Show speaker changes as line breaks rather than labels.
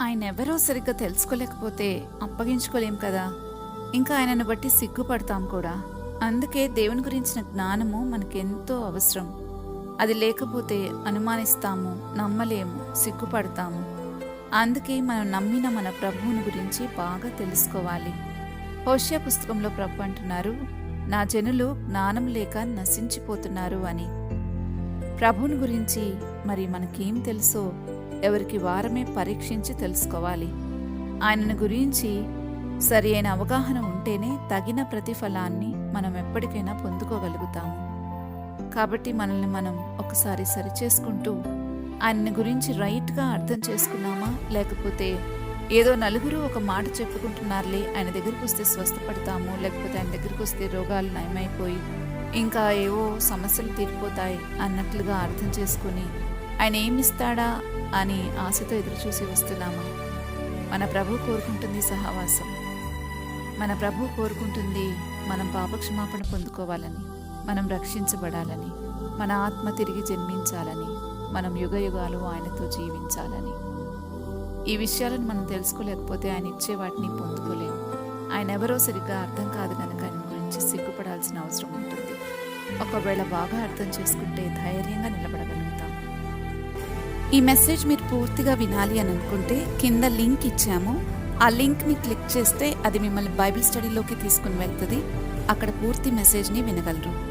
ఆయన ఎవరో సరిగ్గా తెలుసుకోలేకపోతే అప్పగించుకోలేం కదా. ఇంకా ఆయనను బట్టి సిగ్గుపడతాం కూడా. అందుకే దేవుని గురించిన జ్ఞానము మనకెంతో అవసరం. అది లేకపోతే అనుమానిస్తాము, నమ్మలేము, సిగ్గుపడతాము. అందుకే మనం నమ్మిన మన ప్రభువుని గురించి బాగా తెలుసుకోవాలి. హోషేయ పుస్తకంలో ప్రభు అంటున్నారు, నా జనులు జ్ఞానం లేక నశించిపోతున్నారు అని. ప్రభువుని గురించి మరి మనకేం తెలుసో ఎవరికి వారమే పరీక్షించి తెలుసుకోవాలి. ఆయనను గురించి సరి అయిన అవగాహన ఉంటేనే తగిన ప్రతిఫలాన్ని మనం ఎప్పటికైనా పొందుకోగలుగుతాము. కాబట్టి మనల్ని మనం ఒకసారి సరిచేసుకుంటూ ఆయన్ని గురించి రైట్గా అర్థం చేసుకున్నామా, లేకపోతే ఏదో నలుగురు ఒక మాట చెప్పుకుంటున్నారులే, ఆయన దగ్గరికి వస్తే స్వస్థపడతాము, లేకపోతే ఆయన దగ్గరికి వస్తే రోగాలు నయమైపోయి ఇంకా ఏవో సమస్యలు తీరిపోతాయి అన్నట్లుగా అర్థం చేసుకుని ఆయన ఏమిస్తాడా అని ఆశతో ఎదురుచూసి వస్తున్నామా? మన ప్రభు కోరుకుంటుంది సహవాసం. మన ప్రభు కోరుకుంటుంది మనం పాపక్షమాపణ పొందుకోవాలని, మనం రక్షించబడాలని, మన ఆత్మ తిరిగి జన్మించాలని, మనం యుగయుగాలు ఆయనతో జీవించాలని. ఈ విషయాలను మనం తెలుసుకోలేకపోతే ఆయన ఇచ్చే వాటిని పొందుకోలేము. ఆయన ఎవరో సరిగ్గా అర్థం కాదు కనుక ఆయన గురించి సిగ్గుపడాల్సిన అవసరం ఉంటుంది. ఒకవేళ బాగా అర్థం చేసుకుంటే ధైర్యంగా నిలబడగలుగుతాం. ఈ మెసేజ్ మీరు పూర్తిగా వినాలి అని అనుకుంటే కింద లింక్ ఇచ్చాము. ఆ లింక్ని క్లిక్ చేస్తే అది మిమ్మల్ని బైబిల్ స్టడీలోకి తీసుకుని వెళ్తుంది. అక్కడ పూర్తి మెసేజ్ని వినగలరు.